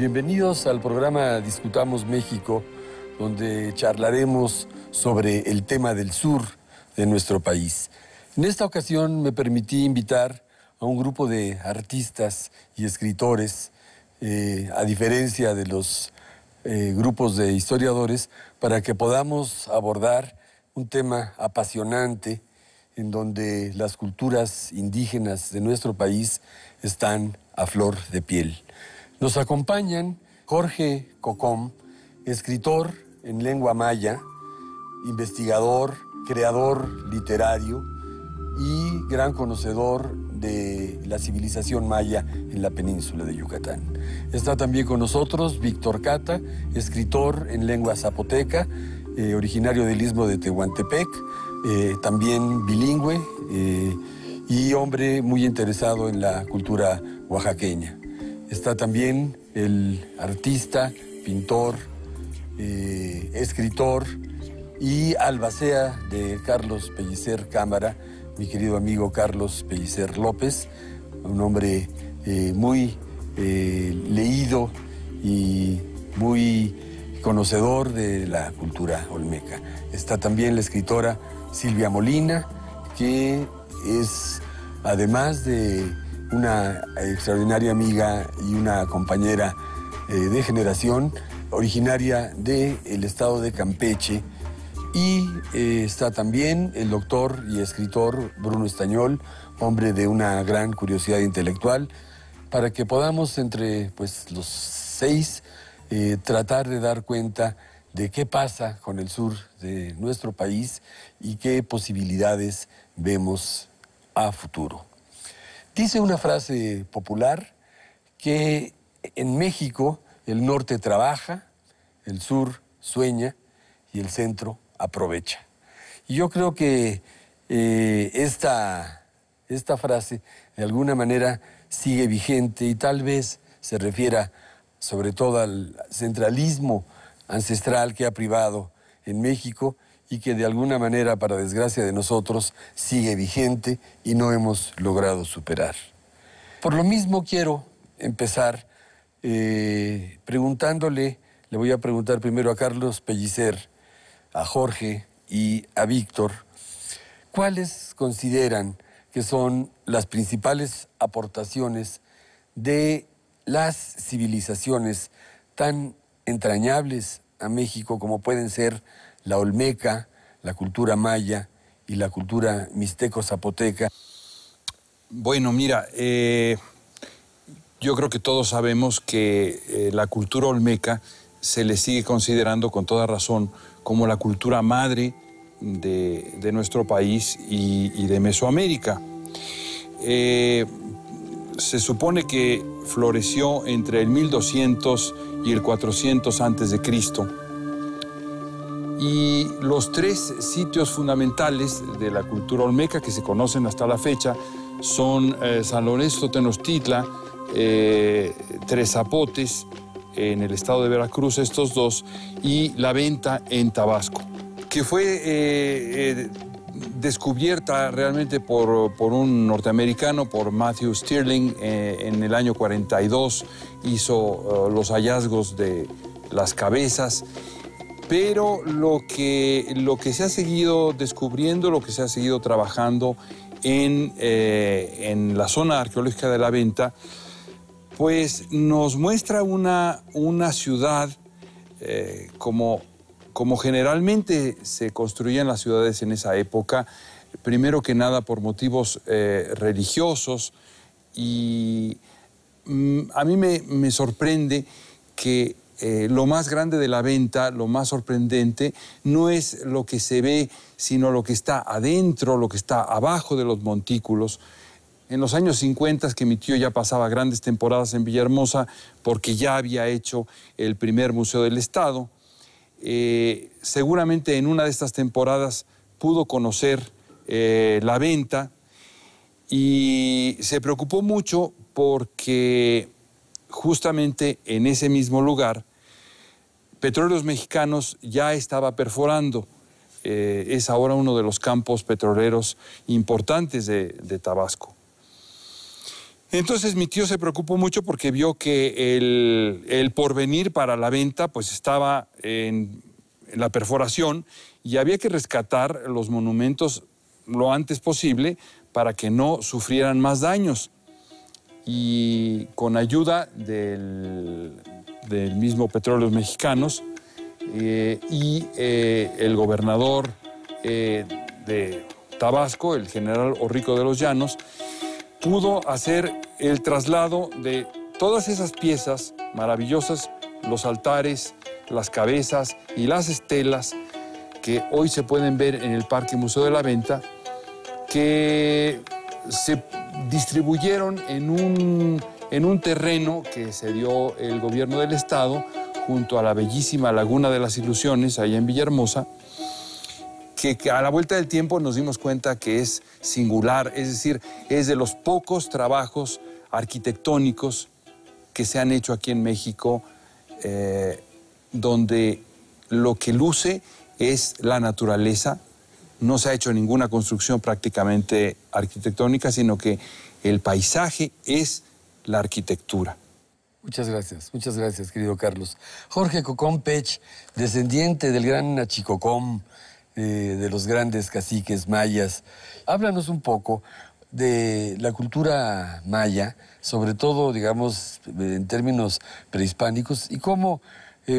Bienvenidos al programa Discutamos México, donde charlaremos sobre el tema del sur de nuestro país. En esta ocasión me permití invitar a un grupo de artistas y escritores, a diferencia de los grupos de historiadores, para que podamos abordar un tema apasionante en donde las culturas indígenas de nuestro país están a flor de piel. Nos acompañan Jorge Cocom, escritor en lengua maya, investigador, creador literario y gran conocedor de la civilización maya en la península de Yucatán. Está también con nosotros Víctor Cata, escritor en lengua zapoteca, originario del istmo de Tehuantepec, también bilingüe y hombre muy interesado en la cultura oaxaqueña. Está también el artista, pintor, escritor y albacea de Carlos Pellicer Cámara, mi querido amigo Carlos Pellicer López, un hombre muy leído y muy conocedor de la cultura olmeca. Está también la escritora Silvia Molina, que es, además de una extraordinaria amiga y una compañera de generación, originaria del estado de Campeche. Y está también el doctor y escritor Bruno Estañol, hombre de una gran curiosidad intelectual, para que podamos entre los seis tratar de dar cuenta de qué pasa con el sur de nuestro país y qué posibilidades vemos a futuro. Dice una frase popular que en México el norte trabaja, el sur sueña y el centro aprovecha. Y yo creo que esta frase de alguna manera sigue vigente y tal vez se refiera sobre todo al centralismo ancestral que ha privado en México y que de alguna manera, para desgracia de nosotros, sigue vigente y no hemos logrado superar. Por lo mismo quiero empezar preguntándole, le voy a preguntar primero a Carlos Pellicer, a Jorge y a Víctor, ¿cuáles consideran que son las principales aportaciones de las civilizaciones tan entrañables a México como pueden ser la olmeca, la cultura maya y la cultura mixteco-zapoteca? Bueno, mira, yo creo que todos sabemos que la cultura olmeca se le sigue considerando con toda razón como la cultura madre de nuestro país y de Mesoamérica. Se supone que floreció entre el 1200 y el 400 a.C. Y los tres sitios fundamentales de la cultura olmeca que se conocen hasta la fecha son San Lorenzo Tenochtitlan, Tres Zapotes, en el estado de Veracruz, estos dos, y La Venta en Tabasco, que fue descubierta realmente por un norteamericano, por Matthew Stirling, en el año 42, hizo los hallazgos de las cabezas, pero lo que se ha seguido descubriendo, lo que se ha seguido trabajando en la zona arqueológica de La Venta, pues nos muestra una ciudad como generalmente se construían las ciudades en esa época, primero que nada por motivos religiosos, y a mí me sorprende que lo más grande de La Venta, lo más sorprendente, no es lo que se ve, sino lo que está adentro, lo que está abajo de los montículos. En los años 50, que mi tío ya pasaba grandes temporadas en Villahermosa, porque ya había hecho el primer Museo del Estado, seguramente en una de estas temporadas pudo conocer La Venta y se preocupó mucho porque justamente en ese mismo lugar Petróleos Mexicanos ya estaba perforando. Es ahora uno de los campos petroleros importantes de Tabasco. Entonces mi tío se preocupó mucho porque vio que el porvenir para la venta pues estaba en la perforación y había que rescatar los monumentos lo antes posible para que no sufrieran más daños. Y con ayuda del mismo Petróleos Mexicanos y el gobernador de Tabasco, el general Orrico de los Llanos, pudo hacer el traslado de todas esas piezas maravillosas, los altares, las cabezas y las estelas que hoy se pueden ver en el Parque Museo de la Venta, que se distribuyeron en un terreno que se dio el gobierno del estado junto a la bellísima Laguna de las Ilusiones, allá en Villahermosa, que a la vuelta del tiempo nos dimos cuenta que es singular, es decir, es de los pocos trabajos arquitectónicos que se han hecho aquí en México, donde lo que luce es la naturaleza. No se ha hecho ninguna construcción prácticamente arquitectónica, sino que el paisaje es la arquitectura. Muchas gracias, querido Carlos. Jorge Cocom Pech, descendiente del gran Achicocom, de los grandes caciques mayas. Háblanos un poco de la cultura maya, sobre todo, digamos, en términos prehispánicos, y cómo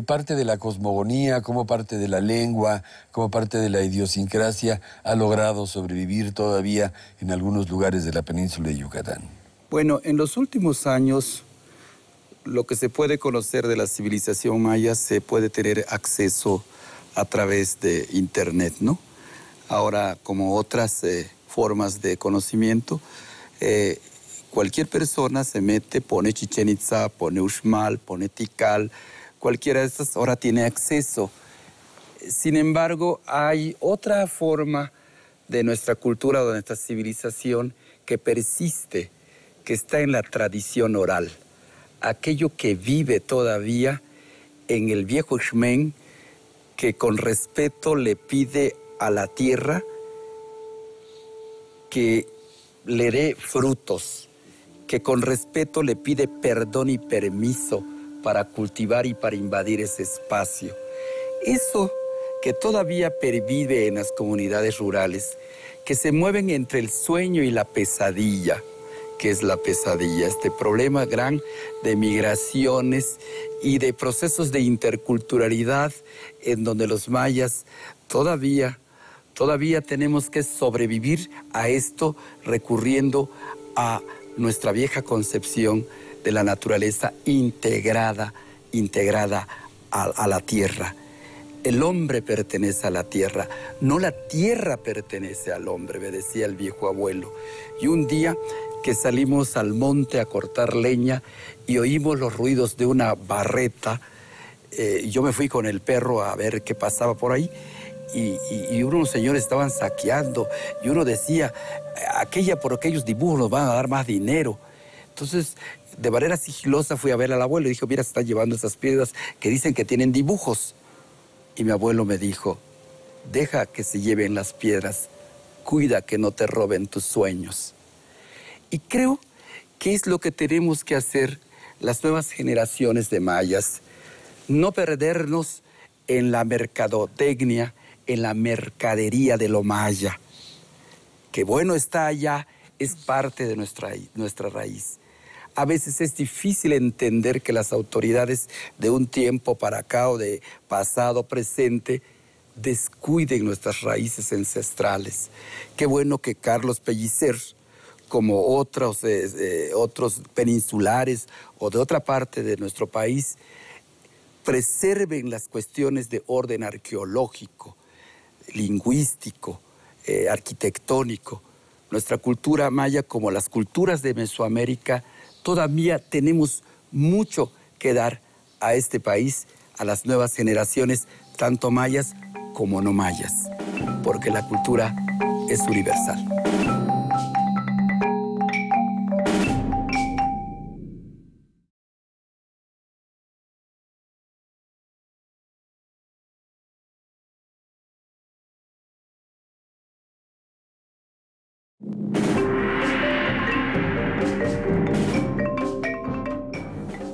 parte de la cosmogonía, cómo parte de la lengua, cómo parte de la idiosincrasia ha logrado sobrevivir todavía en algunos lugares de la península de Yucatán. Bueno, en los últimos años, lo que se puede conocer de la civilización maya se puede tener acceso a través de Internet, ¿no? Ahora, como otras formas de conocimiento, cualquier persona se mete, pone Chichén Itzá, pone Uxmal, pone Tikal, cualquiera de estas ahora tiene acceso. Sin embargo, hay otra forma de nuestra cultura o de nuestra civilización que persiste, que está en la tradición oral. Aquello que vive todavía en el viejo Xmén, que con respeto le pide a la tierra que le dé frutos, que con respeto le pide perdón y permiso para cultivar y para invadir ese espacio. Eso que todavía pervive en las comunidades rurales, que se mueven entre el sueño y la pesadilla, que es la pesadilla, este problema gran de migraciones y de procesos de interculturalidad en donde los mayas todavía tenemos que sobrevivir a esto recurriendo a nuestra vieja concepción de la naturaleza integrada a la tierra. El hombre pertenece a la tierra, no la tierra pertenece al hombre, me decía el viejo abuelo. Y un día que salimos al monte a cortar leña y oímos los ruidos de una barreta, yo me fui con el perro a ver qué pasaba por ahí y unos señores estaban saqueando y uno decía, por aquellos dibujos nos van a dar más dinero. Entonces, de manera sigilosa fui a ver al abuelo y dijo, mira, se están llevando esas piedras que dicen que tienen dibujos. Y mi abuelo me dijo, deja que se lleven las piedras, cuida que no te roben tus sueños. Y creo que es lo que tenemos que hacer las nuevas generaciones de mayas. No perdernos en la mercadotecnia, en la mercadería de lo maya. Que bueno está allá, es parte de nuestra raíz. A veces es difícil entender que las autoridades de un tiempo para acá o de pasado, presente, descuiden nuestras raíces ancestrales. Qué bueno que Carlos Pellicer, como otros peninsulares o de otra parte de nuestro país, preserven las cuestiones de orden arqueológico, lingüístico, arquitectónico. Nuestra cultura maya, como las culturas de Mesoamérica, todavía tenemos mucho que dar a este país, a las nuevas generaciones, tanto mayas como no mayas, porque la cultura es universal.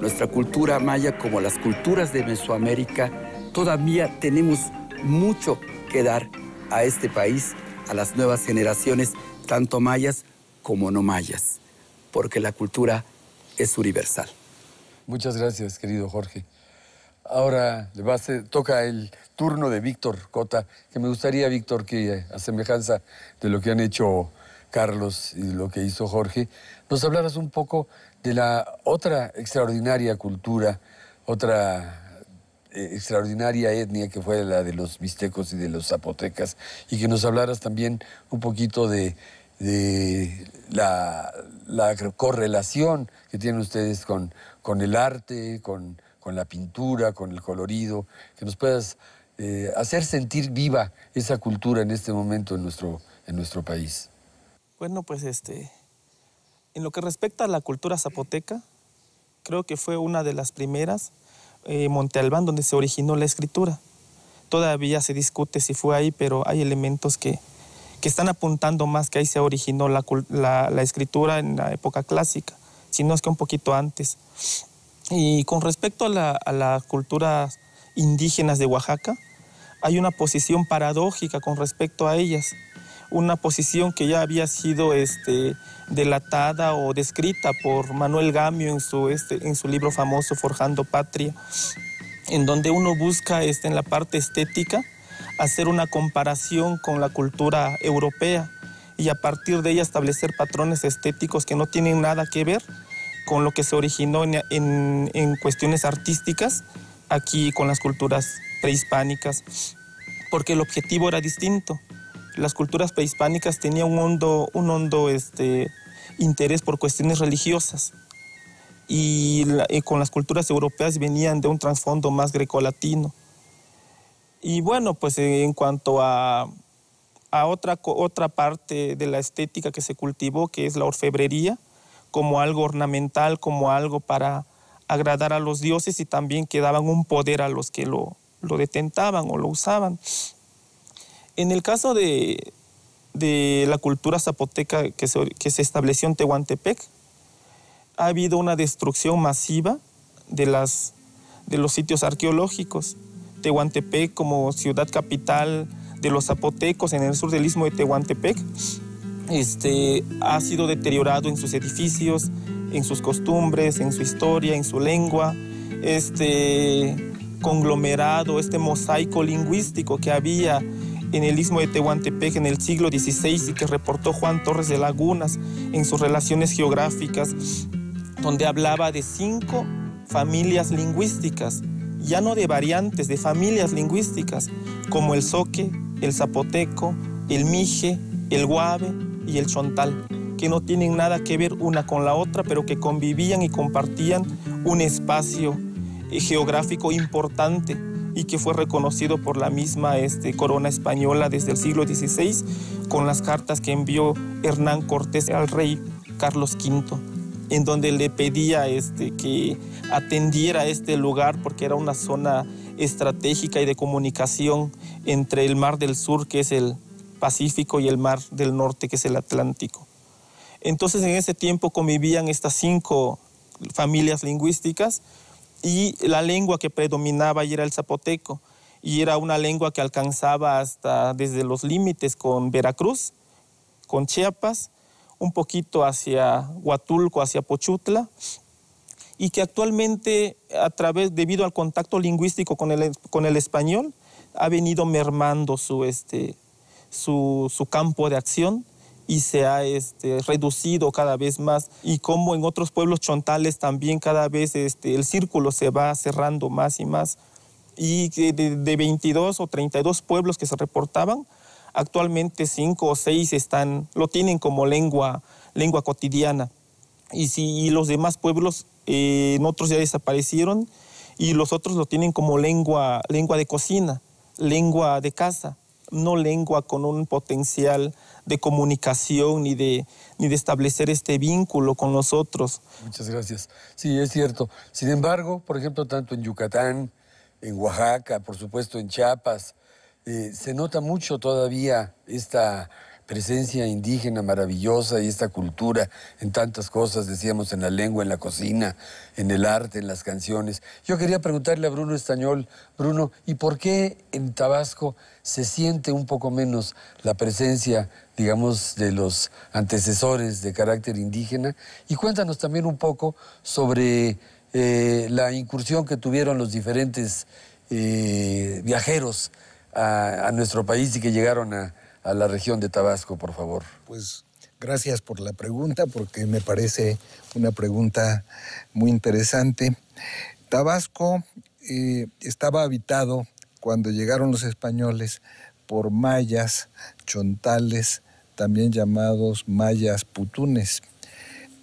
nuestra cultura maya como las culturas de Mesoamérica, todavía tenemos mucho que dar a este país, a las nuevas generaciones, tanto mayas como no mayas, porque la cultura es universal. Muchas gracias, querido Jorge. Ahora toca el turno de Víctor Cota, que me gustaría, Víctor, que a semejanza de lo que han hecho Carlos y lo que hizo Jorge, nos hablaras un poco de la otra extraordinaria cultura, otra extraordinaria etnia que fue la de los mixtecos y de los zapotecas, y que nos hablaras también un poquito de la correlación que tienen ustedes con el arte, con la pintura, con el colorido, que nos puedas hacer sentir viva esa cultura en este momento en nuestro país. Bueno, pues en lo que respecta a la cultura zapoteca, creo que fue una de las primeras, Monte Albán, donde se originó la escritura. Todavía se discute si fue ahí, pero hay elementos que están apuntando más que ahí se originó la escritura en la época clásica, si no es que un poquito antes. Y con respecto a las culturas indígenas de Oaxaca, hay una posición paradójica con respecto a ellas, una posición que ya había sido delatada o descrita por Manuel Gamio en su libro famoso Forjando Patria, en donde uno busca en la parte estética hacer una comparación con la cultura europea y a partir de ella establecer patrones estéticos que no tienen nada que ver con lo que se originó en cuestiones artísticas aquí con las culturas prehispánicas, porque el objetivo era distinto. Las culturas prehispánicas tenían un hondo interés por cuestiones religiosas y con las culturas europeas venían de un trasfondo más grecolatino. Y bueno, pues en cuanto a otra parte de la estética que se cultivó, que es la orfebrería, como algo ornamental, como algo para agradar a los dioses y también que daban un poder a los que lo detentaban o lo usaban. En el caso de la cultura zapoteca que se estableció en Tehuantepec, ha habido una destrucción masiva de los sitios arqueológicos. Tehuantepec, como ciudad capital de los zapotecos en el sur del istmo de Tehuantepec, ha sido deteriorado en sus edificios, en sus costumbres, en su historia, en su lengua. Conglomerado, mosaico lingüístico que había en el istmo de Tehuantepec en el siglo XVI y que reportó Juan Torres de Lagunas en sus relaciones geográficas, donde hablaba de 5 familias lingüísticas, ya no de variantes, de familias lingüísticas, como el zoque, el zapoteco, el mije, el guave y el chontal, que no tienen nada que ver una con la otra, pero que convivían y compartían un espacio geográfico importante y que fue reconocido por la misma corona española desde el siglo XVI con las cartas que envió Hernán Cortés al rey Carlos V, en donde le pedía que atendiera este lugar porque era una zona estratégica y de comunicación entre el Mar del Sur, que es el Pacífico, y el Mar del Norte, que es el Atlántico. Entonces, en ese tiempo convivían estas 5 familias lingüísticas y la lengua que predominaba y era el zapoteco, y era una lengua que alcanzaba hasta desde los límites con Veracruz, con Chiapas, un poquito hacia Huatulco, hacia Pochutla, y que actualmente, debido al contacto lingüístico con el español, ha venido mermando su campo de acción y se ha reducido cada vez más. Y como en otros pueblos chontales también cada vez el círculo se va cerrando más y más. Y de 22 o 32 pueblos que se reportaban, actualmente 5 o 6 lo tienen como lengua cotidiana. Y los demás pueblos, otros ya desaparecieron y los otros lo tienen como lengua de cocina, lengua de casa, no lengua con un potencial de comunicación ni de establecer este vínculo con los otros. Muchas gracias. Sí, es cierto. Sin embargo, por ejemplo, tanto en Yucatán, en Oaxaca, por supuesto en Chiapas, se nota mucho todavía esta presencia indígena maravillosa y esta cultura en tantas cosas, decíamos, en la lengua, en la cocina, en el arte, en las canciones. Yo quería preguntarle a Bruno Estañol, Bruno, ¿y por qué en Tabasco se siente un poco menos la presencia, digamos, de los antecesores de carácter indígena? Y cuéntanos también un poco sobre la incursión que tuvieron los diferentes viajeros a nuestro país y que llegaron a la región de Tabasco, por favor. Pues gracias por la pregunta, porque me parece una pregunta muy interesante. Tabasco estaba habitado cuando llegaron los españoles por mayas, chontales, también llamados mayas putunes.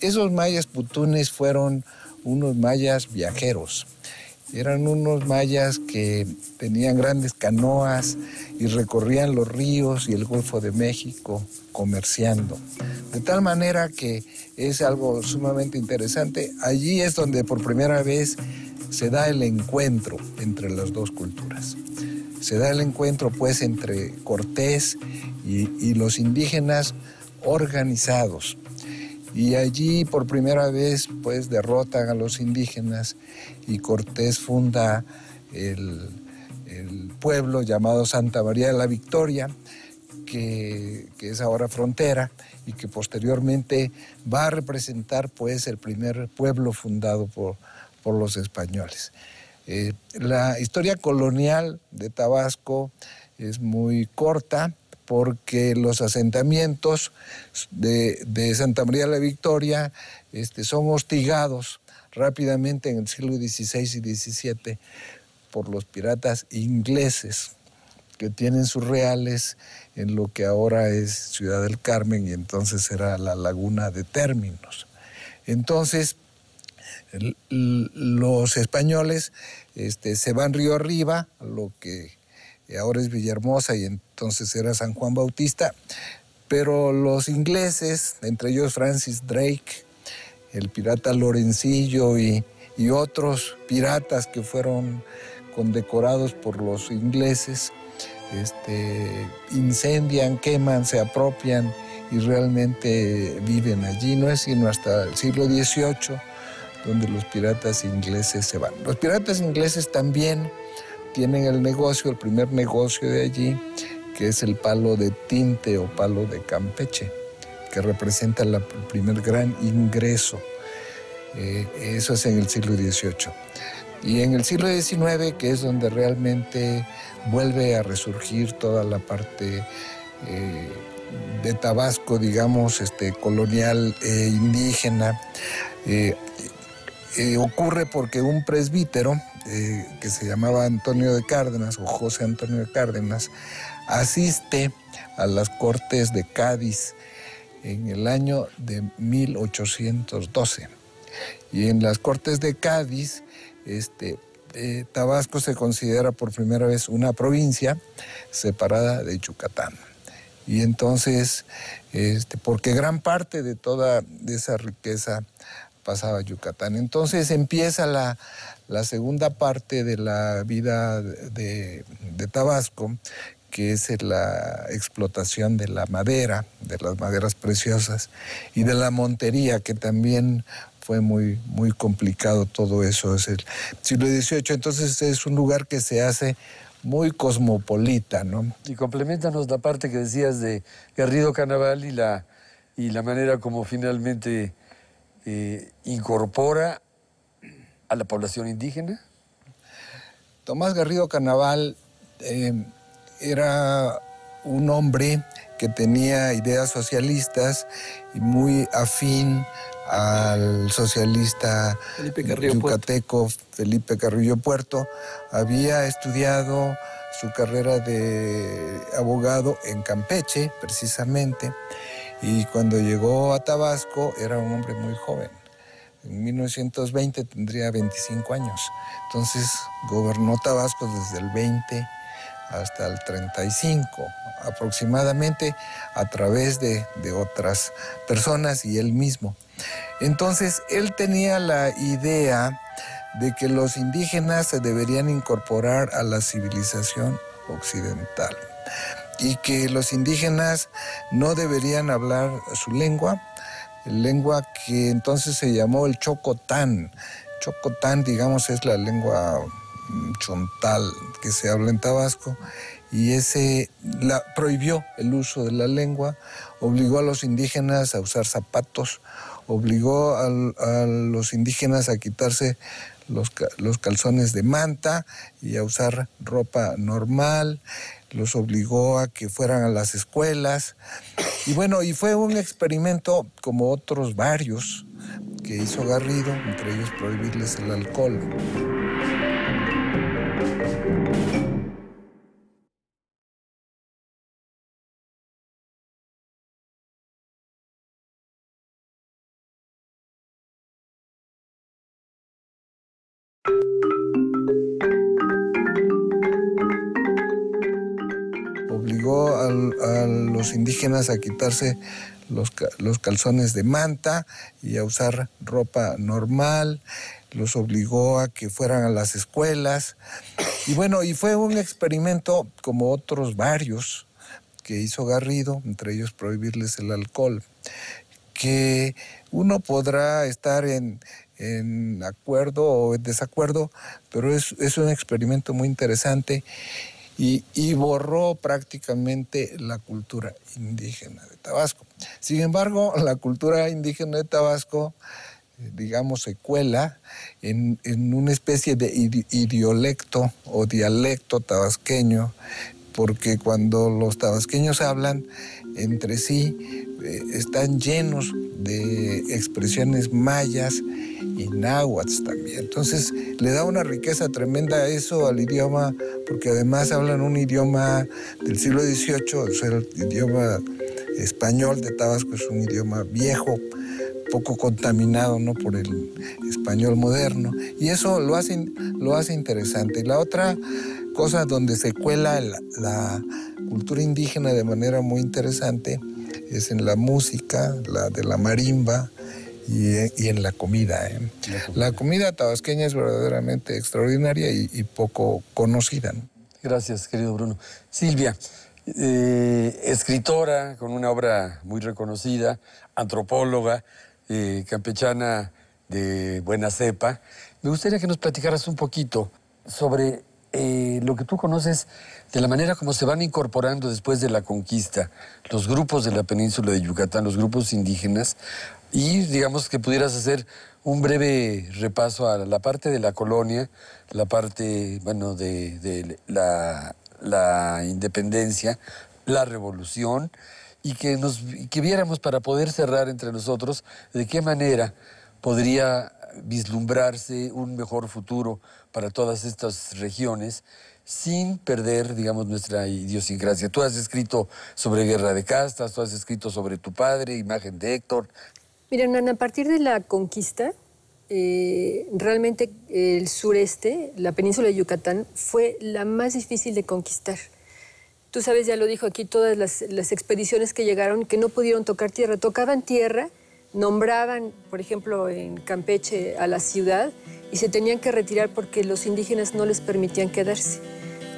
Esos mayas putunes fueron unos mayas viajeros. Eran unos mayas que tenían grandes canoas y recorrían los ríos y el Golfo de México comerciando. De tal manera que es algo sumamente interesante. Allí es donde por primera vez se da el encuentro entre las dos culturas. Se da el encuentro pues entre Cortés y los indígenas organizados. Y allí por primera vez pues derrotan a los indígenas y Cortés funda el pueblo llamado Santa María de la Victoria, que es ahora frontera y que posteriormente va a representar pues el primer pueblo fundado por los españoles. La historia colonial de Tabasco es muy corta, porque los asentamientos de Santa María de la Victoria son hostigados rápidamente en el siglo XVI y XVII por los piratas ingleses, que tienen sus reales en lo que ahora es Ciudad del Carmen y entonces era la Laguna de Términos. Entonces, los españoles se van río arriba, a lo que ahora es Villahermosa y entonces era San Juan Bautista, pero los ingleses, entre ellos Francis Drake, el pirata Lorencillo y otros piratas que fueron condecorados por los ingleses, incendian, queman, se apropian y realmente viven allí. No es sino hasta el siglo XVIII donde los piratas ingleses se van. Los piratas ingleses también tienen el negocio, el primer negocio de allí, que es el palo de tinte o palo de Campeche, que representa el primer gran ingreso. Eso es en el siglo XVIII. Y en el siglo XIX, que es donde realmente vuelve a resurgir toda la parte de Tabasco, digamos, colonial indígena, ocurre porque un presbítero que se llamaba Antonio de Cárdenas o José Antonio de Cárdenas asiste a las Cortes de Cádiz en el año de 1812. Y en las Cortes de Cádiz, Tabasco se considera por primera vez una provincia separada de Yucatán. Y entonces, porque gran parte de toda esa riqueza pasaba a Yucatán. Entonces empieza la segunda parte de la vida de Tabasco, que es la explotación de la madera, de las maderas preciosas y de la montería, que también fue muy, muy complicado todo eso. Es el siglo XVIII, entonces es un lugar que se hace muy cosmopolita, ¿no? Y compleméntanos la parte que decías de Garrido Canaval y la manera como finalmente incorpora a la población indígena. Tomás Garrido Canaval era un hombre que tenía ideas socialistas y muy afín al socialista yucateco Felipe Carrillo Puerto. Había estudiado su carrera de abogado en Campeche, precisamente, y cuando llegó a Tabasco era un hombre muy joven. En 1920 tendría 25 años. Entonces gobernó Tabasco desde el 20 hasta el 35 aproximadamente, a través de otras personas y él mismo. Entonces él tenía la idea de que los indígenas se deberían incorporar a la civilización occidental. y que los indígenas no deberían hablar su lengua que entonces se llamó el chocotán. Chocotán, digamos, es la lengua chontal que se habla en Tabasco, y prohibió el uso de la lengua, obligó a los indígenas a usar zapatos, obligó a los indígenas a quitarse los calzones de manta y a usar ropa normal, los obligó a que fueran a las escuelas. Y bueno, y fue un experimento como otros varios que hizo Garrido, entre ellos prohibirles el alcohol. Obligó a los indígenas a quitarse los calzones de manta y a usar ropa normal, los obligó a que fueran a las escuelas. Y bueno, y fue un experimento como otros varios que hizo Garrido, entre ellos prohibirles el alcohol, que uno podrá estar en acuerdo o en desacuerdo, pero es un experimento muy interesante. Y borró prácticamente la cultura indígena de Tabasco. Sin embargo, la cultura indígena de Tabasco, digamos, se cuela en una especie de idiolecto o dialecto tabasqueño, porque cuando los tabasqueños hablan entre sí, están llenos de expresiones mayas y náhuatl también. Entonces, le da una riqueza tremenda a eso, al idioma, porque además hablan un idioma del siglo XVIII, o sea, el idioma español de Tabasco es un idioma viejo, poco contaminado, ¿no?, por el español moderno, y eso lo hace interesante. Y la otra cosa donde se cuela la cultura indígena de manera muy interesante es en la música, la de la marimba, y en la comida. La comida tabasqueña es verdaderamente extraordinaria y poco conocida, ¿no? Gracias, querido Bruno. Silvia, escritora con una obra muy reconocida, antropóloga, campechana de buena cepa. Me gustaría que nos platicaras un poquito sobre lo que tú conoces de la manera como se van incorporando después de la conquista los grupos de la península de Yucatán, los grupos indígenas, y digamos que pudieras hacer un breve repaso a la parte de la colonia, la parte, bueno, de la independencia, la revolución, y que viéramos, para poder cerrar entre nosotros, de qué manera podría vislumbrarse un mejor futuro para todas estas regiones sin perder, digamos, nuestra idiosincrasia. Tú has escrito sobre Guerra de Castas, tú has escrito sobre tu padre, Imagen de Héctor. Mira, Hernán, a partir de la conquista, realmente el sureste, la península de Yucatán, fue la más difícil de conquistar. Tú sabes, ya lo dijo aquí, todas las expediciones que llegaron, que no pudieron tocar tierra, tocaban tierra, nombraban, por ejemplo, en Campeche a la ciudad y se tenían que retirar porque los indígenas no les permitían quedarse.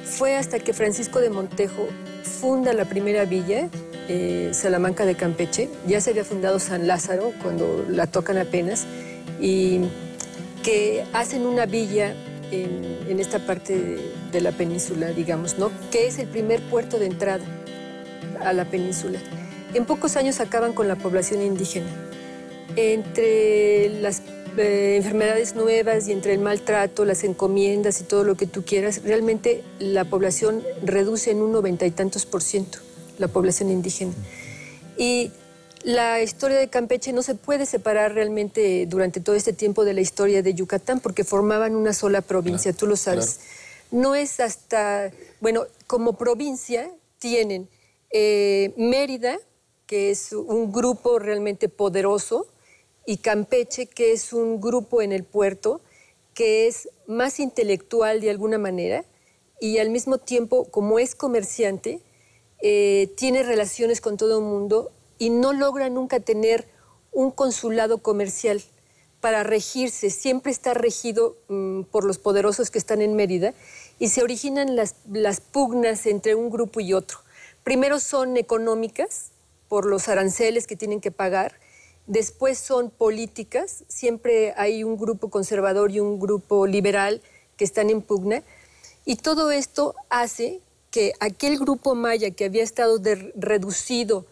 Fue hasta que Francisco de Montejo funda la primera villa, Salamanca de Campeche. Ya se había fundado San Lázaro cuando la tocan apenas, y que hacen una villa en esta parte de la península, digamos, ¿no?, que es el primer puerto de entrada a la península. En pocos años acaban con la población indígena. Entre las enfermedades nuevas y entre el maltrato, las encomiendas y todo lo que tú quieras, realmente la población reduce en un 90 y tantos %, la población indígena. Y la historia de Campeche no se puede separar realmente durante todo este tiempo de la historia de Yucatán, porque formaban una sola provincia, tú lo sabes. Claro. No es hasta, bueno, como provincia tienen Mérida, que es un grupo realmente poderoso, y Campeche, que es un grupo en el puerto, que es más intelectual de alguna manera, y al mismo tiempo, como es comerciante, tiene relaciones con todo el mundo y no logra nunca tener un consulado comercial para regirse. Siempre está regido por los poderosos que están en Mérida, y se originan las pugnas entre un grupo y otro. primero son económicas, por los aranceles que tienen que pagar, después son políticas, siempre hay un grupo conservador y un grupo liberal que están en pugna, y todo esto hace que aquel grupo maya que había estado reducido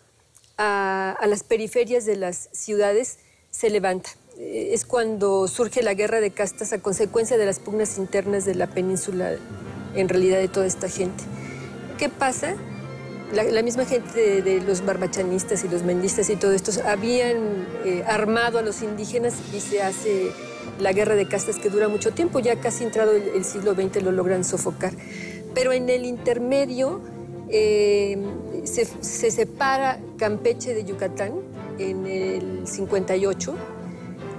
a las periferias de las ciudades se levanta. Es cuando surge la guerra de castas a consecuencia de las pugnas internas de la península, en realidad de toda esta gente. ¿Qué pasa? La misma gente de los barbachanistas y los mendistas y todo esto habían armado a los indígenas y se hace la guerra de castas que dura mucho tiempo, ya casi entrado el siglo XX lo logran sofocar. Pero en el intermedio se separa Campeche de Yucatán en el 58.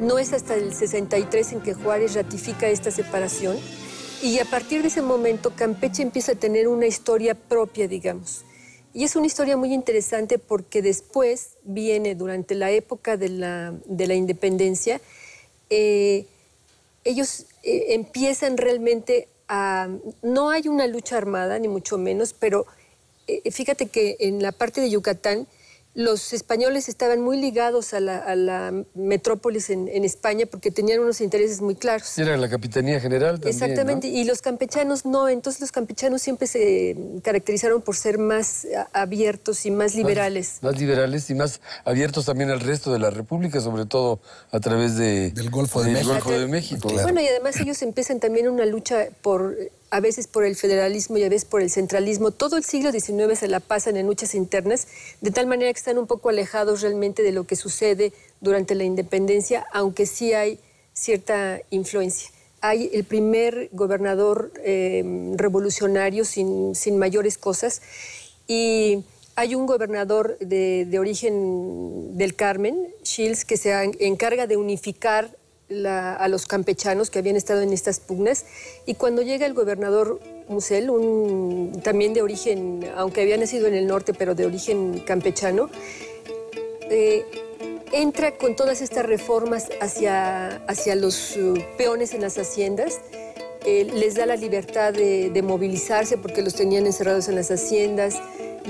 No es hasta el 63 en que Juárez ratifica esta separación y a partir de ese momento Campeche empieza a tener una historia propia, digamos. Y es una historia muy interesante porque después viene, durante la época de la independencia, ellos empiezan realmente a... No hay una lucha armada, ni mucho menos, pero fíjate que en la parte de Yucatán los españoles estaban muy ligados a la metrópolis en España porque tenían unos intereses muy claros. Era la Capitanía General también, exactamente, ¿no? Y los campechanos no, entonces los campechanos siempre se caracterizaron por ser más abiertos y más liberales. Más liberales y más abiertos también al resto de la República, sobre todo a través del Golfo de México. Claro. Bueno, y además ellos empiezan también una lucha a veces por el federalismo y a veces por el centralismo. Todo el siglo XIX se la pasan en luchas internas, de tal manera que están un poco alejados realmente de lo que sucede durante la independencia, aunque sí hay cierta influencia. Hay el primer gobernador revolucionario sin mayores cosas, y hay un gobernador de origen del Carmen, Shields, que se encarga de unificar a los campechanos que habían estado en estas pugnas, y cuando llega el gobernador Musel, también de origen, aunque había nacido en el norte, pero de origen campechano, entra con todas estas reformas hacia los peones en las haciendas, les da la libertad de movilizarse porque los tenían encerrados en las haciendas,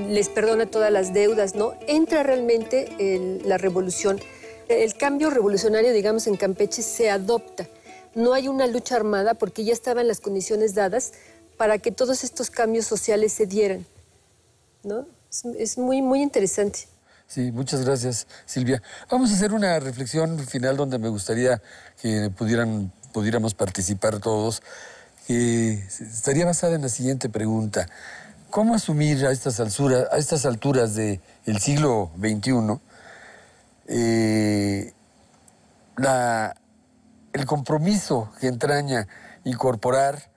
les perdona todas las deudas, ¿no? Entra realmente la revolución. El cambio revolucionario, digamos, en Campeche se adopta. No hay una lucha armada porque ya estaban las condiciones dadas para que todos estos cambios sociales se dieran, ¿no? Es muy, muy interesante. Sí, muchas gracias, Silvia. Vamos a hacer una reflexión final donde me gustaría que pudiéramos participar todos. Estaría basada en la siguiente pregunta. ¿Cómo asumir a estas alturas del siglo XXI el compromiso que entraña incorporar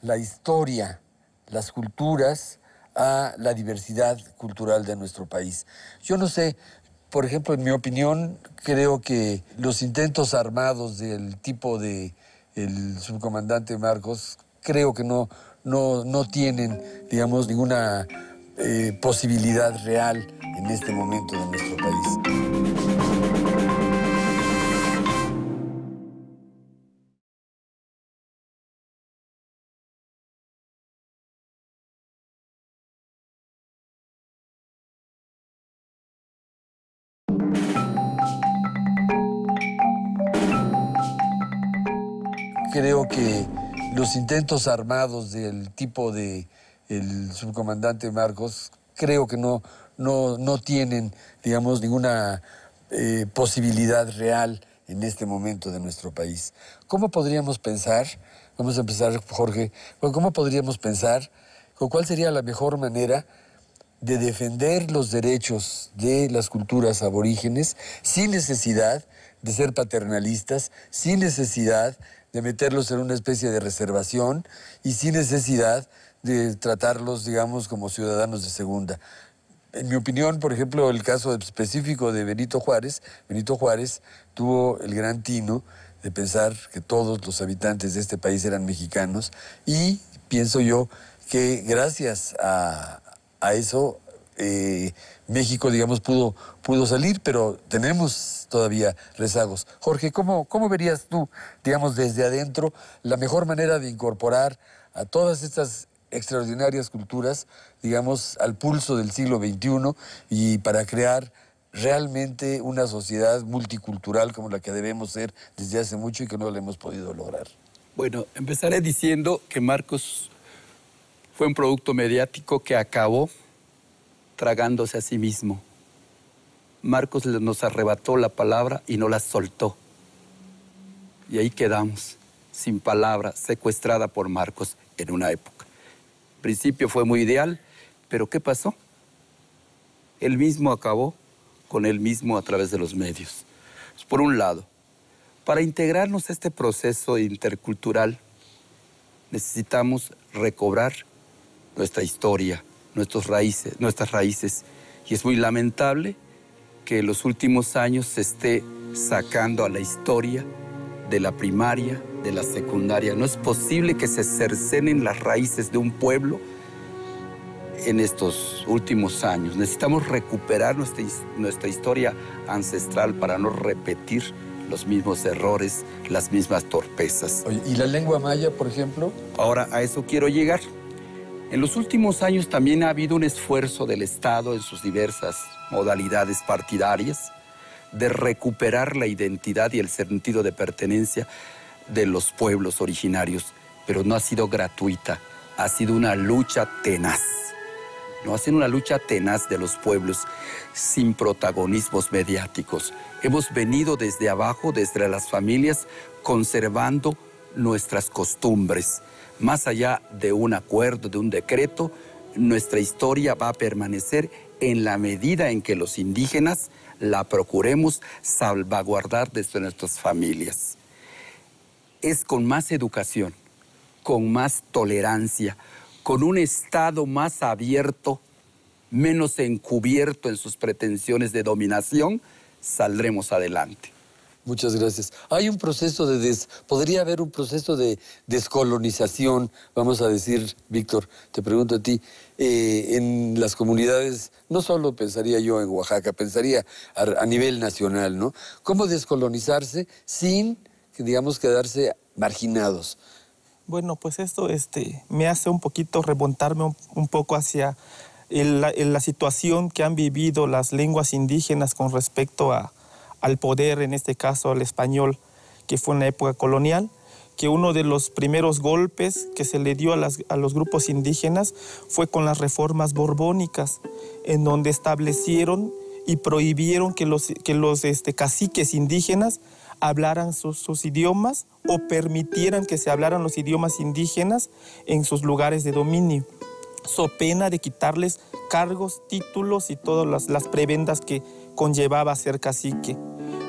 la historia, las culturas a la diversidad cultural de nuestro país? Yo no sé, por ejemplo, en mi opinión, creo que los intentos armados del tipo del subcomandante Marcos, creo que no tienen, digamos, ninguna posibilidad real en este momento de nuestro país. Creo que los intentos armados del tipo del subcomandante Marcos, creo que no tienen, digamos, ninguna posibilidad real en este momento de nuestro país. ¿Cómo podríamos pensar, vamos a empezar, Jorge, cómo podríamos pensar, o cuál sería la mejor manera de defender los derechos de las culturas aborígenes sin necesidad de ser paternalistas, sin necesidad de meterlos en una especie de reservación y sin necesidad de tratarlos, digamos, como ciudadanos de segunda? En mi opinión, por ejemplo, el caso específico de Benito Juárez tuvo el gran tino de pensar que todos los habitantes de este país eran mexicanos, y pienso yo que gracias a eso México, digamos, pudo salir, pero tenemos todavía rezagos. Jorge, ¿cómo verías tú, digamos, desde adentro, la mejor manera de incorporar a todas estas extraordinarias culturas, digamos, al pulso del siglo XXI y para crear realmente una sociedad multicultural como la que debemos ser desde hace mucho y que no lo hemos podido lograr. Bueno, empezaré diciendo que Marcos fue un producto mediático que acabó tragándose a sí mismo. Marcos nos arrebató la palabra y no la soltó. Y ahí quedamos, sin palabra, secuestrada por Marcos en una época. Al principio fue muy ideal, pero ¿qué pasó? Él mismo acabó con él mismo a través de los medios. Por un lado, para integrarnos a este proceso intercultural, necesitamos recobrar nuestra historia, nuestras raíces. Y es muy lamentable que en los últimos años se esté sacando a la historia de la primaria, de la secundaria. No es posible que se cercenen las raíces de un pueblo en estos últimos años. Necesitamos recuperar nuestra historia ancestral para no repetir los mismos errores, las mismas torpezas. Oye, ¿y la lengua maya, por ejemplo? Ahora, a eso quiero llegar. En los últimos años también ha habido un esfuerzo del Estado en sus diversas modalidades partidarias de recuperar la identidad y el sentido de pertenencia de los pueblos originarios, pero no ha sido gratuita, ha sido una lucha tenaz. No, ha sido una lucha tenaz de los pueblos sin protagonismos mediáticos. Hemos venido desde abajo, desde las familias, conservando nuestras costumbres. Más allá de un acuerdo, de un decreto, nuestra historia va a permanecer en la medida en que los indígenas la procuremos salvaguardar desde nuestras familias. Es con más educación, con más tolerancia, con un Estado más abierto, menos encubierto en sus pretensiones de dominación, saldremos adelante. Muchas gracias. Hay un proceso podría haber un proceso de descolonización, vamos a decir, Víctor, te pregunto a ti, en las comunidades, no solo pensaría yo en Oaxaca, pensaría a nivel nacional, ¿no? ¿Cómo descolonizarse sin, digamos, quedarse marginados? Bueno, pues esto me hace un poquito remontarme un poco hacia la situación que han vivido las lenguas indígenas con respecto al poder, en este caso al español, que fue en la época colonial, que uno de los primeros golpes que se le dio a los grupos indígenas fue con las reformas borbónicas, en donde establecieron y prohibieron que los caciques indígenas hablaran sus idiomas o permitieran que se hablaran los idiomas indígenas en sus lugares de dominio, so pena de quitarles cargos, títulos y todas las prebendas que conllevaba ser cacique.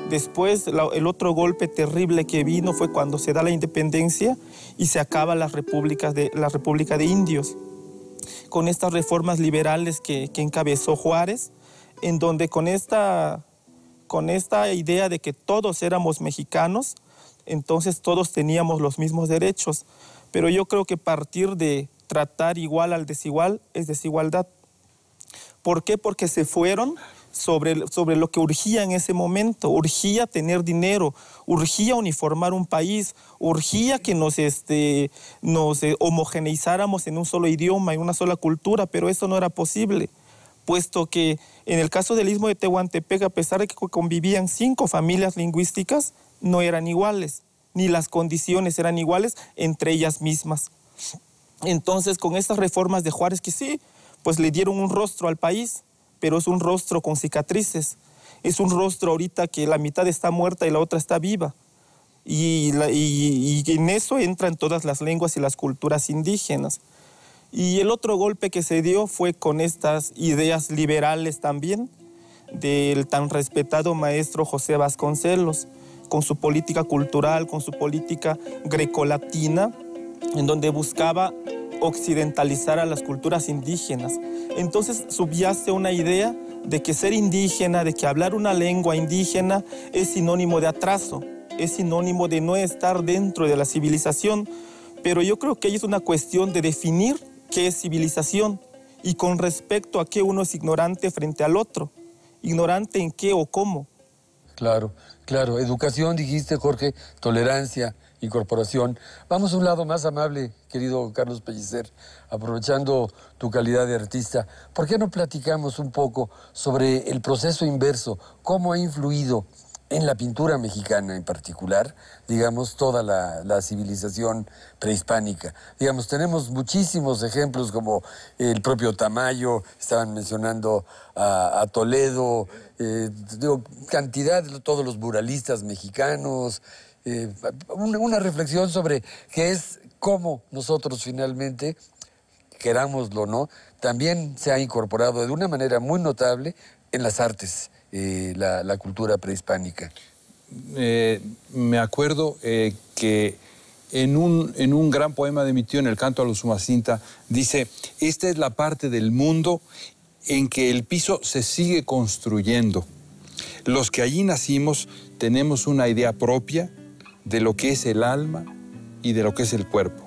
Después, el otro golpe terrible que vino fue cuando se da la independencia y se acaba la República de Indios, con estas reformas liberales que encabezó Juárez, en donde con esta idea de que todos éramos mexicanos, entonces todos teníamos los mismos derechos. Pero yo creo que partir de tratar igual al desigual es desigualdad. ¿Por qué? Porque se fueron sobre lo que urgía en ese momento. Urgía tener dinero, urgía uniformar un país, urgía que nos homogeneizáramos en un solo idioma, en una sola cultura, pero eso no era posible, puesto que en el caso del Istmo de Tehuantepec, a pesar de que convivían 5 familias lingüísticas, no eran iguales, ni las condiciones eran iguales entre ellas mismas. Entonces, con estas reformas de Juárez, que sí, pues le dieron un rostro al país, pero es un rostro con cicatrices. Es un rostro ahorita que la mitad está muerta y la otra está viva. Y en eso entran todas las lenguas y las culturas indígenas. Y el otro golpe que se dio fue con estas ideas liberales también, del tan respetado maestro José Vasconcelos, con su política cultural, con su política grecolatina, en donde buscaba occidentalizar a las culturas indígenas. Entonces subyace una idea de que ser indígena, de que hablar una lengua indígena es sinónimo de atraso, es sinónimo de no estar dentro de la civilización. Pero yo creo que ahí es una cuestión de definir qué es civilización y con respecto a qué uno es ignorante frente al otro. Ignorante en qué o cómo. Claro, claro. Educación, dijiste, Jorge, tolerancia incorporación. Vamos a un lado más amable, querido Carlos Pellicer, aprovechando tu calidad de artista. ¿Por qué no platicamos un poco sobre el proceso inverso? ¿Cómo ha influido en la pintura mexicana en particular, digamos, toda la civilización prehispánica? Digamos, tenemos muchísimos ejemplos como el propio Tamayo, estaban mencionando a Toledo, digo, cantidad de todos los muralistas mexicanos, una reflexión sobre qué es cómo nosotros finalmente, querámoslo o no, también se ha incorporado de una manera muy notable en las artes la cultura prehispánica. Me acuerdo que en un gran poema de mi tío, en el Canto a los Umacinta, dice: esta es la parte del mundo en que el piso se sigue construyendo. Los que allí nacimos tenemos una idea propia de lo que es el alma y de lo que es el cuerpo.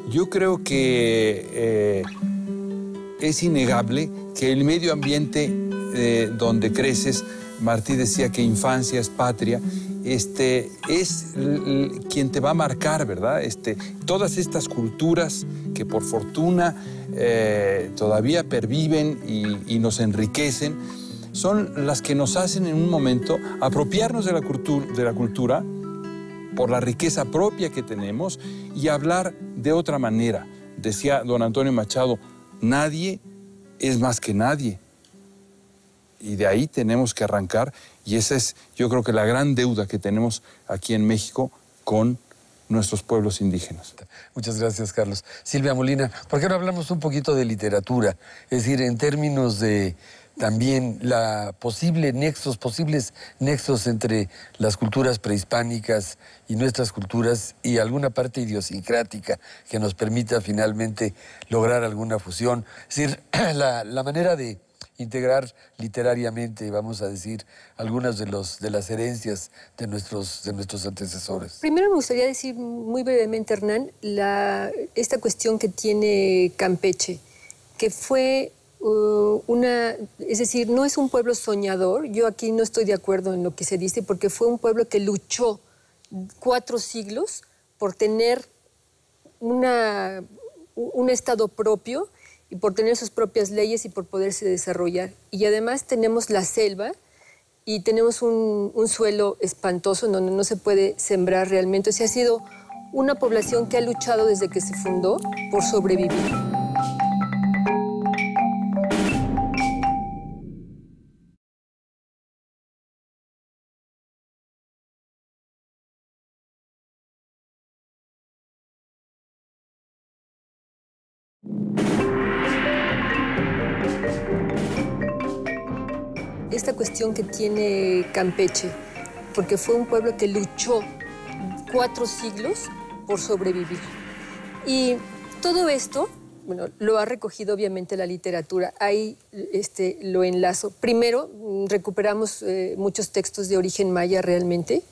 Yo creo que es innegable que el medio ambiente donde creces, Martí decía que infancia es patria, es quien te va a marcar, ¿verdad? Todas estas culturas que por fortuna todavía perviven y nos enriquecen, son las que nos hacen en un momento apropiarnos de la cultura por la riqueza propia que tenemos y hablar de otra manera. Decía don Antonio Machado, nadie es más que nadie. Y de ahí tenemos que arrancar, y esa es, yo creo que la gran deuda que tenemos aquí en México con nuestros pueblos indígenas. Muchas gracias, Carlos. Silvia Molina, ¿por qué no hablamos un poquito de literatura? Es decir, en términos de también posibles nexos entre las culturas prehispánicas y nuestras culturas y alguna parte idiosincrática que nos permita finalmente lograr alguna fusión. Es decir, la manera de integrar literariamente, vamos a decir, algunas de las herencias de nuestros antecesores. Primero me gustaría decir muy brevemente, Hernán, esta cuestión que tiene Campeche, que fue es decir, no es un pueblo soñador. Yo aquí no estoy de acuerdo en lo que se dice, porque fue un pueblo que luchó 4 siglos por tener un estado propio y por tener sus propias leyes y por poderse desarrollar. Y además tenemos la selva y tenemos un suelo espantoso en donde no se puede sembrar realmente. O sea, ha sido una población que ha luchado desde que se fundó por sobrevivir. Esta cuestión que tiene Campeche, porque fue un pueblo que luchó 4 siglos por sobrevivir. Y todo esto, bueno, lo ha recogido obviamente la literatura. Ahí lo enlazo. Primero, recuperamos muchos textos de origen maya realmente.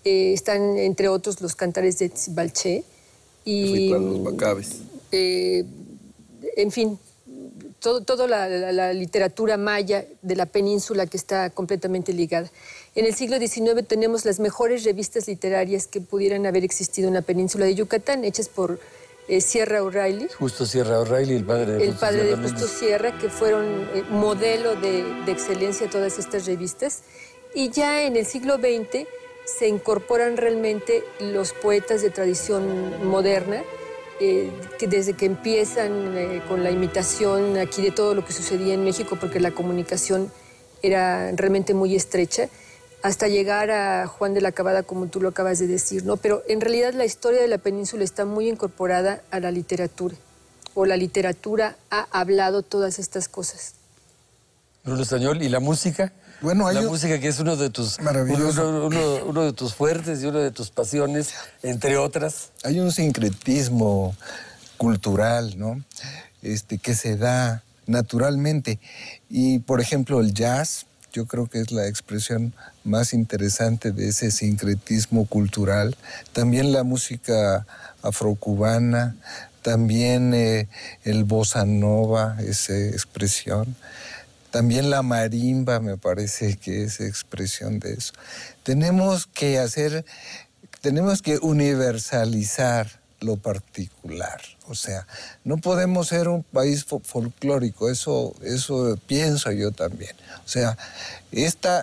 Están, entre otros, los cantares de Tzbalché. Y los Bacaves. En fin, toda la literatura maya de la península que está completamente ligada. En el siglo XIX tenemos las mejores revistas literarias que pudieran haber existido en la península de Yucatán, hechas por Sierra O'Reilly. Justo Sierra O'Reilly, el padre de Justo Sierra, que fueron modelo de excelencia todas estas revistas. Y ya en el siglo XX se incorporan realmente los poetas de tradición moderna, que desde que empiezan con la imitación aquí de todo lo que sucedía en México, porque la comunicación era realmente muy estrecha, hasta llegar a Juan de la Cabada, como tú lo acabas de decir, ¿no? Pero en realidad la historia de la península está muy incorporada a la literatura, o la literatura ha hablado todas estas cosas. Bruno Estañol, ¿y la música? Bueno, la música, que es uno de tus fuertes y una de tus pasiones, entre otras. Hay un sincretismo cultural, ¿no? Que se da naturalmente. Y, por ejemplo, el jazz, yo creo que es la expresión más interesante de ese sincretismo cultural. También la música afrocubana, también el bossa nova, esa expresión. También la marimba me parece que es expresión de eso. Tenemos que hacer tenemos que universalizar lo particular. O sea, no podemos ser un país folclórico, eso pienso yo también. O sea,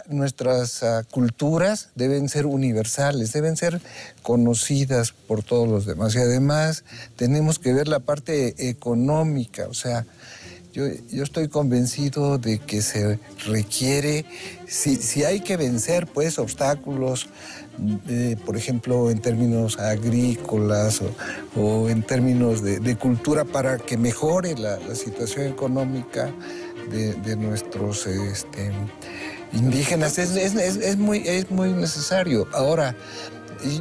nuestras culturas deben ser universales, deben ser conocidas por todos los demás. Y además tenemos que ver la parte económica, o sea, yo estoy convencido de que se requiere, si hay que vencer pues obstáculos, por ejemplo, en términos agrícolas o en términos de cultura para que mejore la situación económica de nuestros indígenas, es muy necesario. Ahora,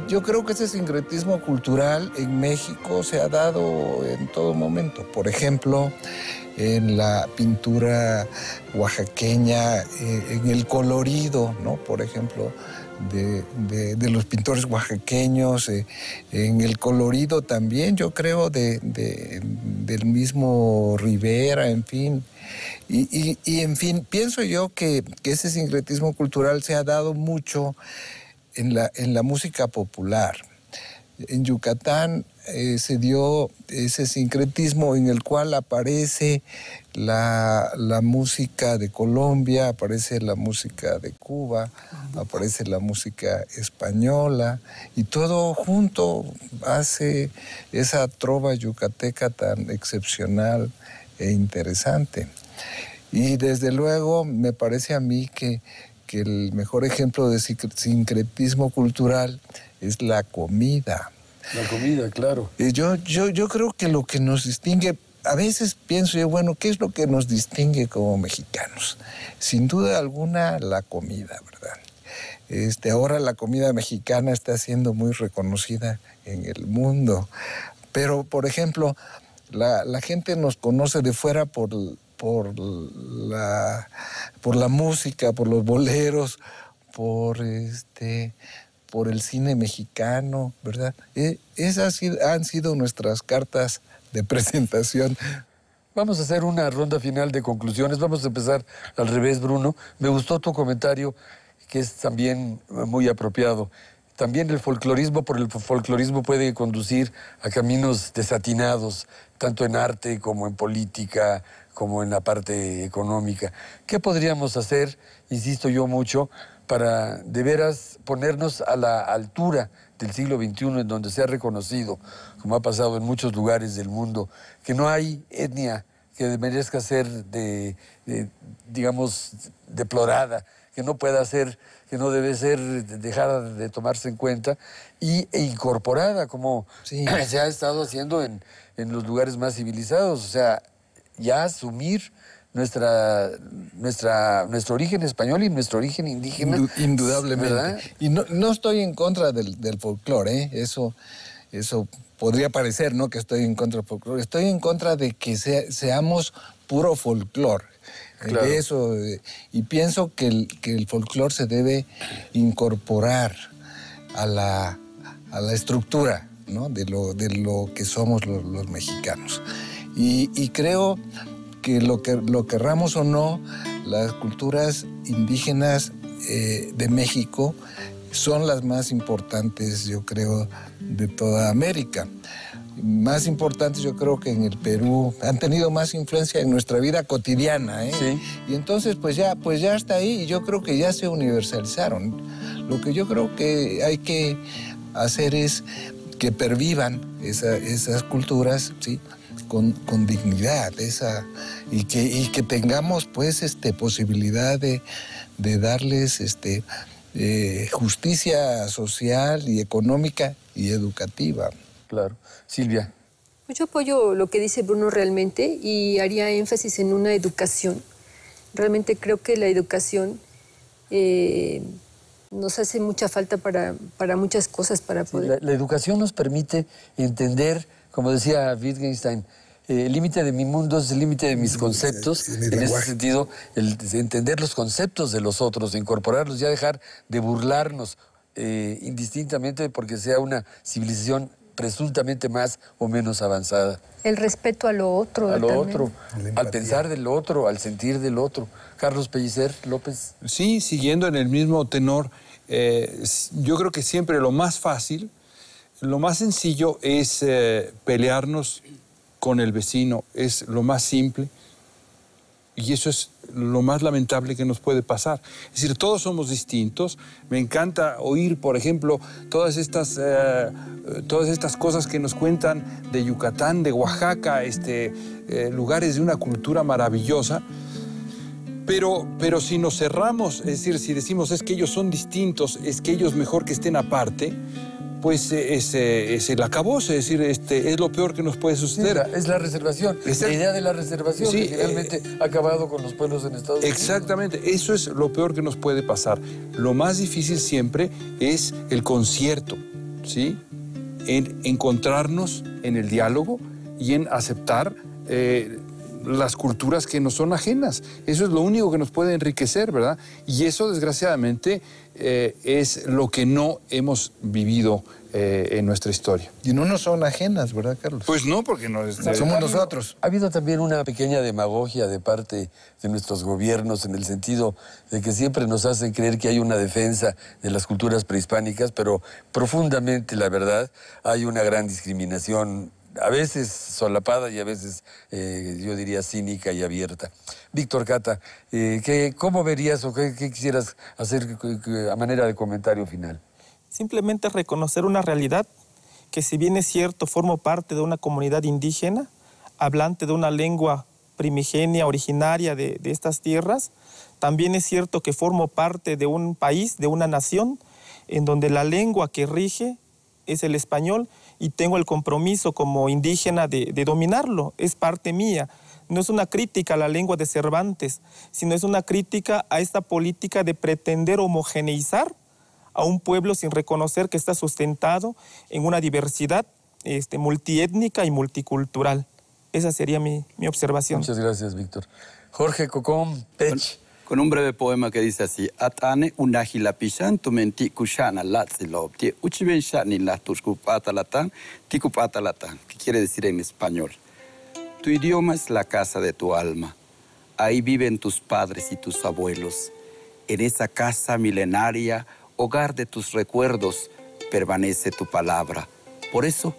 yo creo que ese sincretismo cultural en México se ha dado en todo momento. Por ejemplo, en la pintura oaxaqueña, en el colorido, ¿no? Por ejemplo, de los pintores oaxaqueños, en el colorido también, yo creo, del mismo Rivera, en fin. Y en fin, pienso yo que ese sincretismo cultural se ha dado mucho en la música popular. En Yucatán se dio ese sincretismo en el cual aparece la música de Colombia, aparece la música de Cuba, aparece la música española, y todo junto hace esa trova yucateca tan excepcional e interesante. Y desde luego me parece a mí que el mejor ejemplo de sincretismo cultural es la comida. La comida, claro. Yo creo que lo que nos distingue, a veces pienso yo, bueno, ¿qué es lo que nos distingue como mexicanos? Sin duda alguna, la comida, ¿verdad? Ahora la comida mexicana está siendo muy reconocida en el mundo. Pero, por ejemplo, la gente nos conoce de fuera por la música, por los boleros, por el cine mexicano, ¿verdad? Esas han sido nuestras cartas de presentación. Vamos a hacer una ronda final de conclusiones. Vamos a empezar al revés, Bruno. Me gustó tu comentario, que es también muy apropiado. También el folclorismo puede conducir a caminos desatinados, tanto en arte como en política, como en la parte económica. ¿Qué podríamos hacer, insisto yo mucho, para de veras ponernos a la altura del siglo XXI, en donde se ha reconocido, como ha pasado en muchos lugares del mundo, que no hay etnia que merezca ser digamos, deplorada, que no pueda ser, que no debe ser dejada de tomarse en cuenta e incorporada, como sí se ha estado haciendo en los lugares más civilizados? O sea, ya asumir nuestro origen español y nuestro origen indígena. Indudablemente. ¿Verdad? Y no estoy en contra del folclore, ¿eh? Eso podría parecer, ¿no?, que estoy en contra del folclore. Estoy en contra de que seamos puro folclore. Claro. De eso, y pienso que el folclore se debe incorporar a la estructura, ¿no?, de lo que somos los mexicanos. Y creo que lo querramos o no, las culturas indígenas de México son las más importantes, yo creo, de toda América. Más importantes, yo creo, que en el Perú. Han tenido más influencia en nuestra vida cotidiana, ¿eh? Sí. Y entonces, pues ya está ahí, y yo creo que ya se universalizaron. Lo que yo creo que hay que hacer es que pervivan esas culturas, ¿sí?, con dignidad, y que tengamos, pues, posibilidad de darles justicia social y económica y educativa. Claro. Silvia. Yo apoyo lo que dice Bruno realmente, y haría énfasis en una educación. Realmente creo que la educación nos hace mucha falta para muchas cosas, para poder... La educación nos permite entender, como decía Wittgenstein, el límite de mi mundo es el límite de mis conceptos. En ese sentido, entender los conceptos de los otros, incorporarlos, ya dejar de burlarnos indistintamente porque sea una civilización presuntamente más o menos avanzada. El respeto a lo otro. A lo otro, al pensar del otro, al sentir del otro. Carlos Pellicer López. Sí, siguiendo en el mismo tenor, yo creo que siempre lo más fácil, lo más sencillo es pelearnos con el vecino, es lo más simple. Y eso es lo más lamentable que nos puede pasar. Es decir, todos somos distintos. Me encanta oír, por ejemplo, todas estas cosas que nos cuentan de Yucatán, de Oaxaca, lugares de una cultura maravillosa. Pero si nos cerramos, es decir, si decimos es que ellos son distintos, es que ellos mejor que estén aparte, pues es el acabose, es decir, es lo peor que nos puede suceder. Sí, es la reservación, la idea de la reservación, sí, que finalmente ha acabado con los pueblos en Estados Unidos. Exactamente, eso es lo peor que nos puede pasar. Lo más difícil siempre es el concierto, ¿sí? En encontrarnos en el diálogo y en aceptar las culturas que nos son ajenas. Eso es lo único que nos puede enriquecer, ¿verdad? Y eso, desgraciadamente, es lo que no hemos vivido en nuestra historia. Y no nos son ajenas, ¿verdad, Carlos? Pues no, porque no somos nosotros. Ha habido también una pequeña demagogia de parte de nuestros gobiernos en el sentido de que siempre nos hacen creer que hay una defensa de las culturas prehispánicas, pero profundamente, la verdad, hay una gran discriminación, a veces solapada y a veces, yo diría, cínica y abierta. Víctor Cata, ¿cómo verías o qué quisieras hacer a manera de comentario final? Simplemente reconocer una realidad que, si bien es cierto, formo parte de una comunidad indígena, hablante de una lengua primigenia, originaria de estas tierras, también es cierto que formo parte de un país, de una nación, en donde la lengua que rige es el español, y tengo el compromiso como indígena de dominarlo, es parte mía. No es una crítica a la lengua de Cervantes, sino es una crítica a esta política de pretender homogeneizar a un pueblo sin reconocer que está sustentado en una diversidad multiétnica y multicultural. Esa sería mi observación. Muchas gracias, Víctor. Jorge Cocom Pech. Con un breve poema que dice así: Atane unahila pishan tumenti kushana latzilopti uchiben shani la tuskupatalatán tikupatalatán, que quiere decir en español: tu idioma es la casa de tu alma. Ahí viven tus padres y tus abuelos. En esa casa milenaria, hogar de tus recuerdos, permanece tu palabra. Por eso,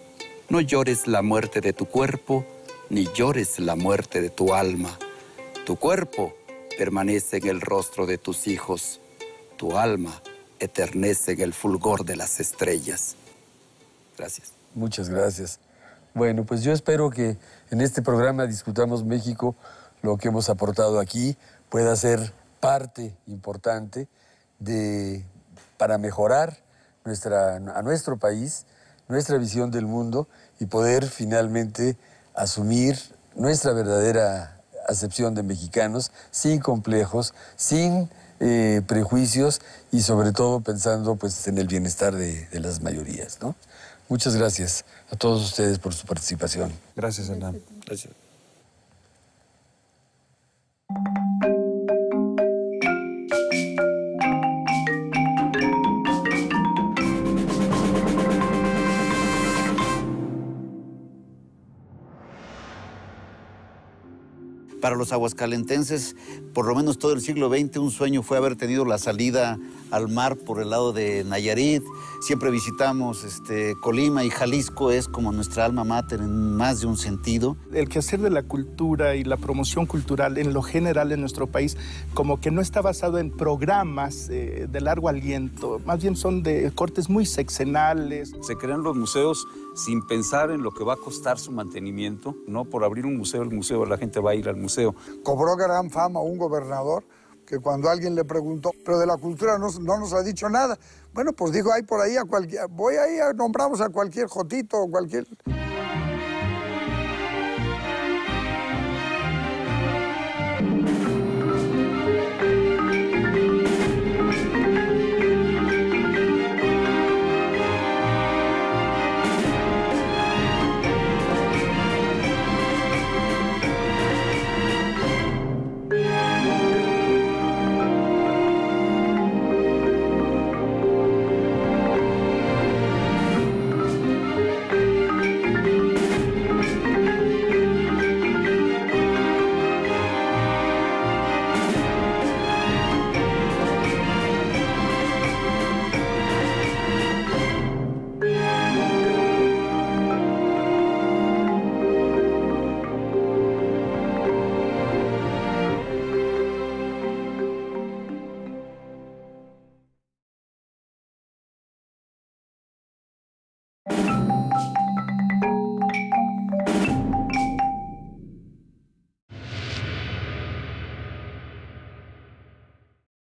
no llores la muerte de tu cuerpo, ni llores la muerte de tu alma. Tu cuerpo permanece en el rostro de tus hijos. Tu alma eternece en el fulgor de las estrellas. Gracias. Muchas gracias. Bueno, pues yo espero que en este programa Discutamos México, lo que hemos aportado aquí pueda ser parte importante para mejorar a nuestro país, nuestra visión del mundo, y poder finalmente asumir nuestra verdadera acepción de mexicanos, sin complejos, sin prejuicios y sobre todo pensando pues, en el bienestar de las mayorías, ¿no? Muchas gracias a todos ustedes por su participación. Gracias, Hernán. Gracias. Para los aguascalentenses, por lo menos todo el siglo XX, un sueño fue haber tenido la salida al mar por el lado de Nayarit. Siempre visitamos Colima, y Jalisco es como nuestra alma mater en más de un sentido. El quehacer de la cultura y la promoción cultural en lo general en nuestro país como que no está basado en programas de largo aliento, más bien son de cortes muy sexenales. Se crean los museos sin pensar en lo que va a costar su mantenimiento, no por abrir un museo, la gente va a ir al museo. Cobró gran fama un gobernador que cuando alguien le preguntó, pero de la cultura no nos ha dicho nada. Bueno, pues dijo, ahí por ahí nombramos a cualquier jotito o cualquier... Thank you.